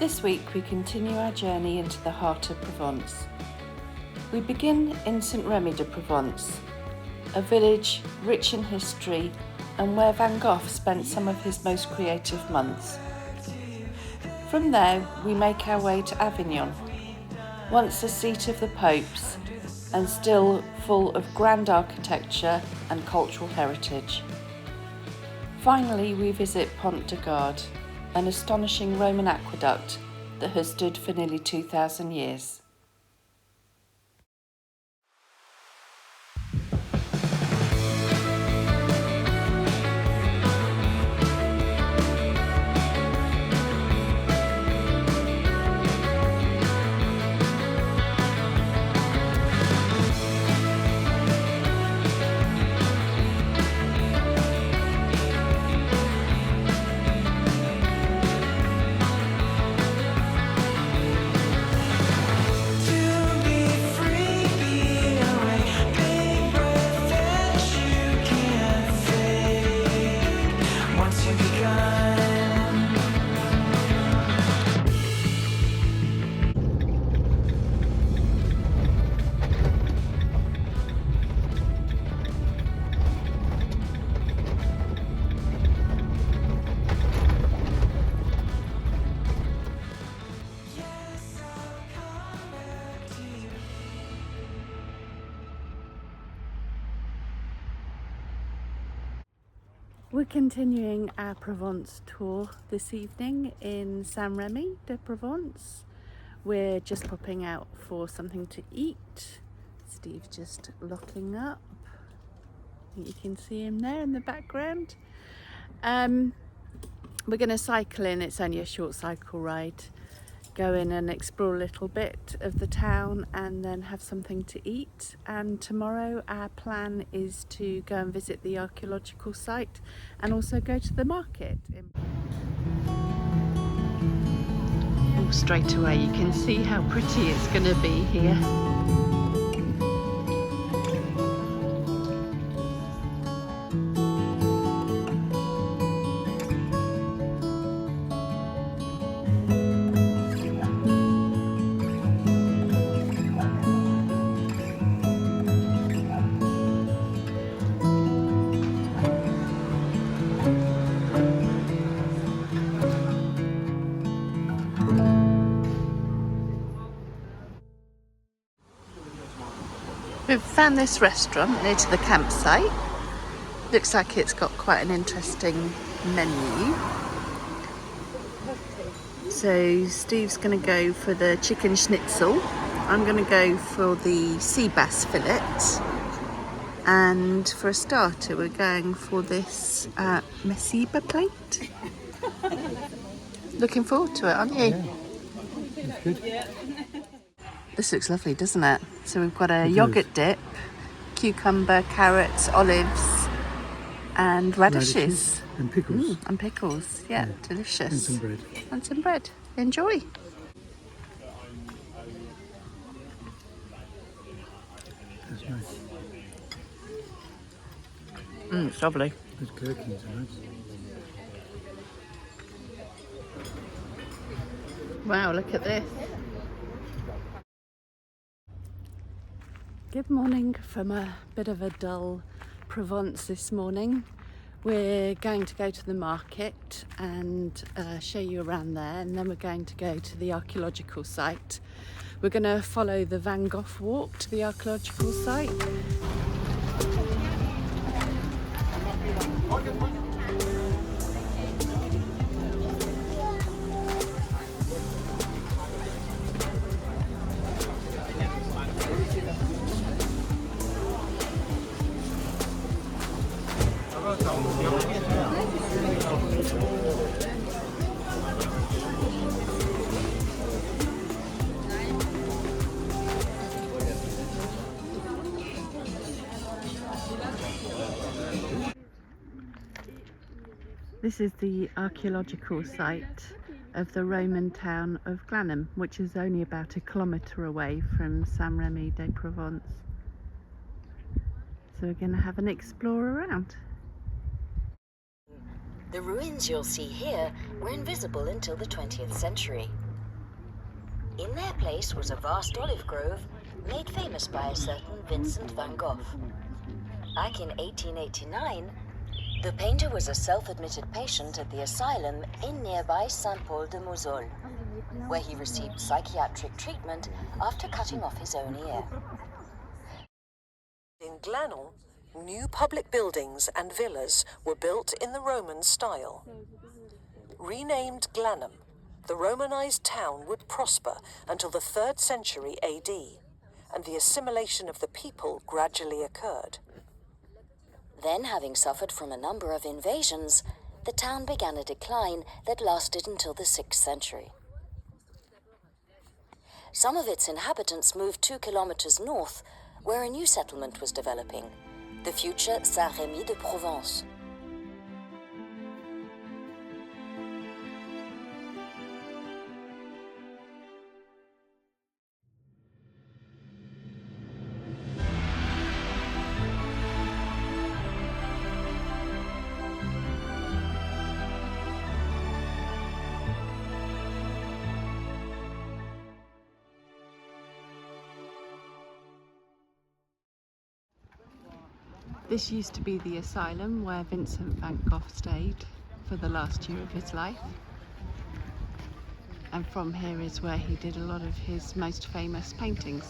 This week we continue our journey into the heart of Provence. We begin in Saint Remy de Provence, a village rich in history and where Van Gogh spent some of his most creative months. From there we make our way to Avignon, once the seat of the popes and still full of grand architecture and cultural heritage. Finally we visit Pont Du Gard, an astonishing Roman aqueduct that has stood for nearly 2,000 years. We're continuing our Provence tour this evening in Saint Remy de Provence. We're just popping out for something to eat. Steve's just locking up. I think you can see him there in the background. We're going to cycle in, it's only a short cycle ride. Go in and explore a little bit of the town and then have something to eat. And tomorrow our plan is to go and visit the archaeological site and also go to the market. Oh, straight away you can see how pretty it's going to be here. We've found this restaurant near to the campsite. Looks like it's got quite an interesting menu. So Steve's going to go for the chicken schnitzel. I'm going to go for the sea bass fillet. And for a starter we're going for this mesiba plate. Looking forward to it, aren't you? Yeah, it's good. This looks lovely, doesn't it? So we've got a yoghurt dip, cucumber, carrots, olives and radishes. And pickles. And pickles, yeah, delicious. And some bread. And some bread. Enjoy. That's nice. It's lovely. Those gherkins are nice. Wow, look at this. Good morning from a bit of a dull Provence this morning. We're going to go to the market and show you around there, and then we're going to go to the archaeological site. We're going to follow the Van Gogh walk to the archaeological site. This is the archaeological site of the Roman town of Glanum, which is only about 1 kilometre away from Saint Remy de Provence. So we're going to have an explore around. The ruins you'll see here were invisible until the 20th century. In their place was a vast olive grove made famous by a certain Vincent Van Gogh. Back in 1889, the painter was a self-admitted patient at the asylum in nearby Saint-Paul-de-Moselle, where he received psychiatric treatment after cutting off his own ear. In Glanum, new public buildings and villas were built in the Roman style. Renamed Glanum, the Romanized town would prosper until the 3rd century AD, and the assimilation of the people gradually occurred. Then, having suffered from a number of invasions, the town began a decline that lasted until the 6th century. Some of its inhabitants moved 2 kilometers north, where a new settlement was developing, the future Saint Remy de Provence. This used to be the asylum where Vincent van Gogh stayed for the last year of his life. And from here is where he did a lot of his most famous paintings.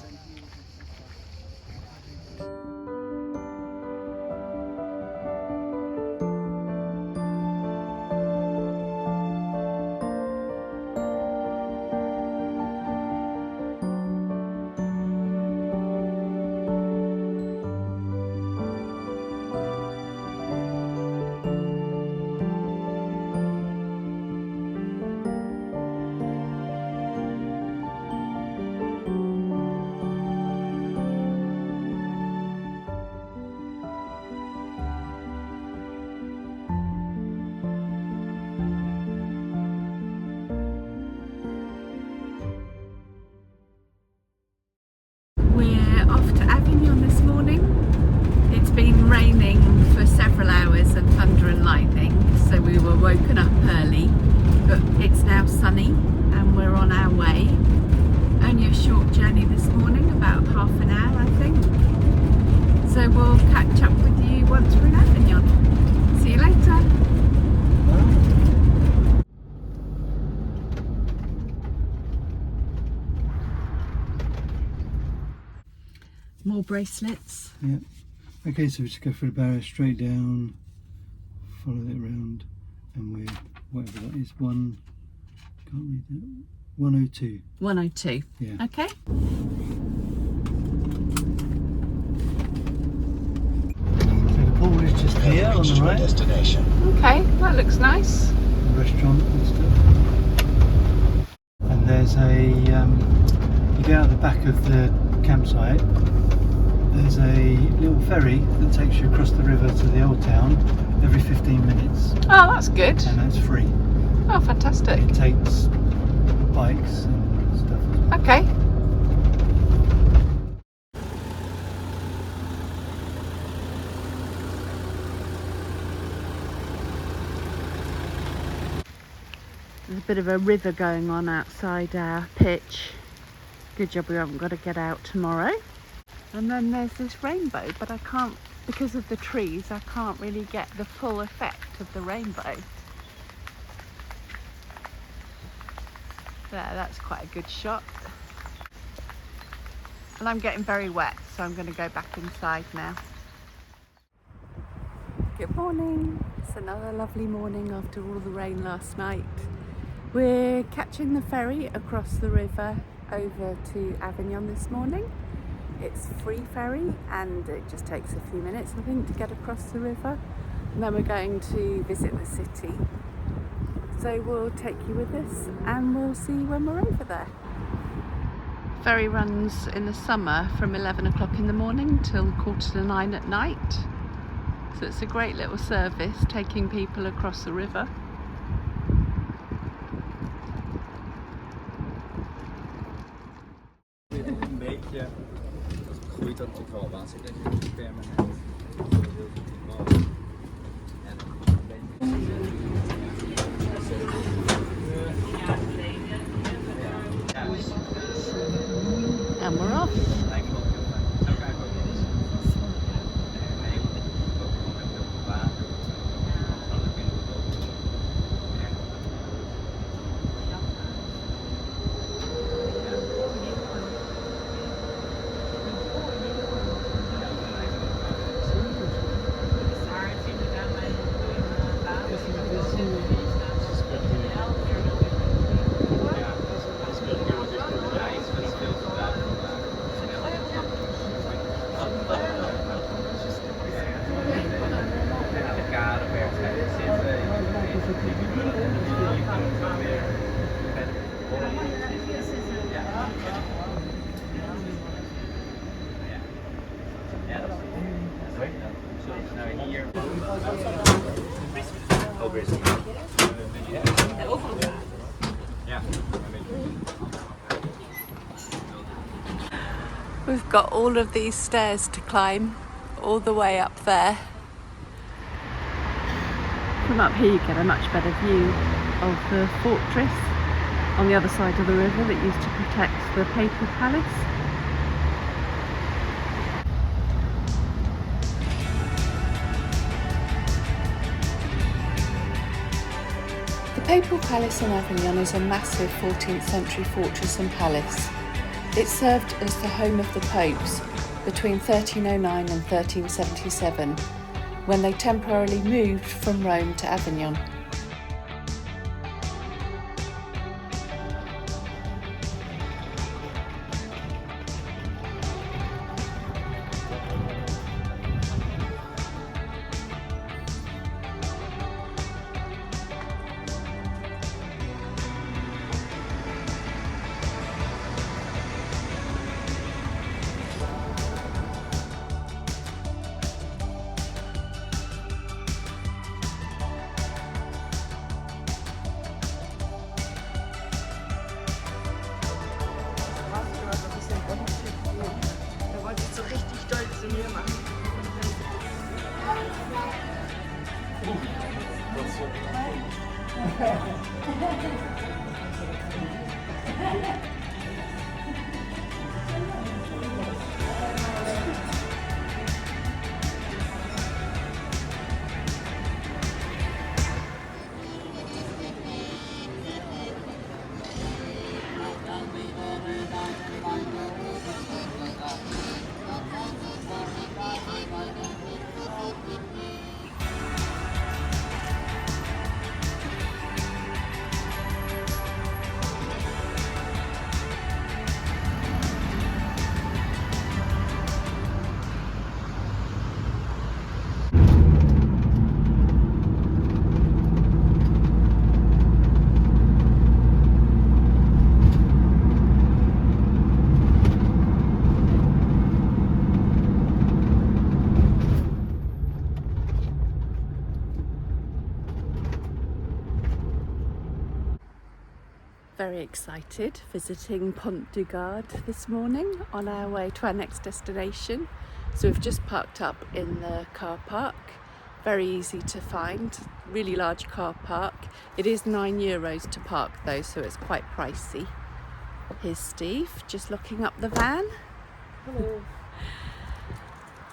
We're off to Avignon this morning. It's been raining for several hours and thunder and lightning, so we were woken up early, but it's now sunny and we're on our way. Only a short journey this morning, about half an hour I think. So we'll catch up with you once we're in Avignon. See you later. More bracelets. Yeah. Okay, so we just go through the barrier straight down, follow it around, and we're whatever that is. Can't read that. 102. 102. Yeah. Okay. So the pool is just here on the right. Destination. Okay, that looks nice. The restaurant and stuff. And there's a you get out the back of the campsite. There's a little ferry that takes you across the river to the old town every 15 minutes. Oh, that's good. And that's free. Oh, fantastic. It takes bikes and stuff as well. Okay. There's a bit of a river going on outside our pitch. Good job we haven't got to get out tomorrow. And then there's this rainbow, but I can't, because of the trees, I can't really get the full effect of the rainbow. There, that's quite a good shot. And I'm getting very wet, so I'm going to go back inside now. Good morning. It's another lovely morning after all the rain last night. We're catching the ferry across the river over to Avignon this morning. It's free ferry and it just takes a few minutes I think to get across the river, and then we're going to visit the city. So we'll take you with us and we'll see when we're over there. Ferry runs in the summer from 11 o'clock in the morning till 9:15 at night. So it's a great little service taking people across the river. We've got all of these stairs to climb all the way up there. From up here you get a much better view of the fortress on the other side of the river that used to protect the Papal Palace. The Papal Palace in Avignon is a massive 14th century fortress and palace. It served as the home of the popes between 1309 and 1377, when they temporarily moved from Rome to Avignon. Very excited visiting Pont Du Gard this morning on our way to our next destination. So we've just parked up in the car park, very easy to find, really large car park. It is €9 to park though, so it's quite pricey. Here's Steve just looking up the van. Hello.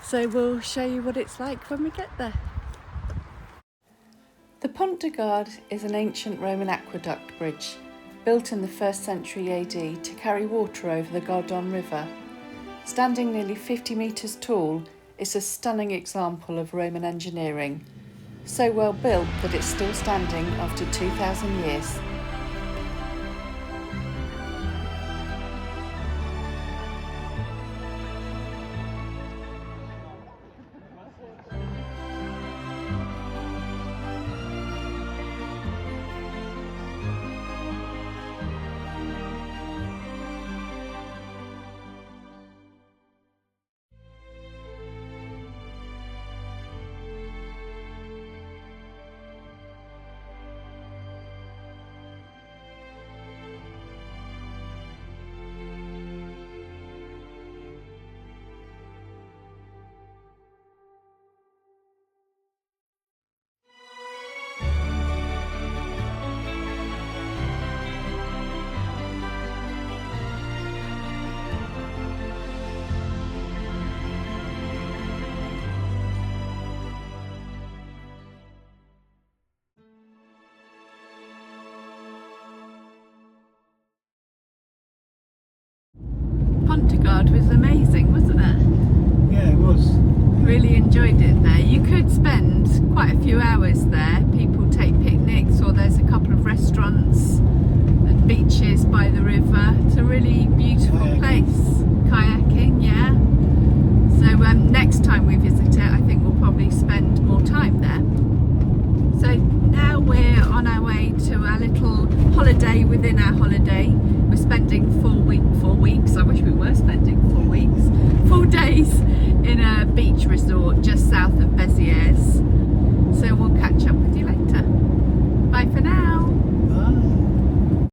So we'll show you what it's like when we get there. The Pont du Gard is an ancient Roman aqueduct bridge built in the 1st century AD to carry water over the Gardon River. Standing nearly 50 metres tall, it's a stunning example of Roman engineering, so well built that it's still standing after 2,000 years. Pont du Gard was amazing, wasn't it? Yeah, it was. Really enjoyed it there. You could spend quite a few hours there. People take picnics, or there's a couple of restaurants and beaches by the river. It's a really beautiful place. Kayaking, yeah. So next time we visit it, I think we'll probably spend more time there. So now we're on our way to our little holiday within our holiday. We're spending 4 weeks, I wish we were spending 4 weeks, 4 days in a beach resort just south of Béziers. So we'll catch up with you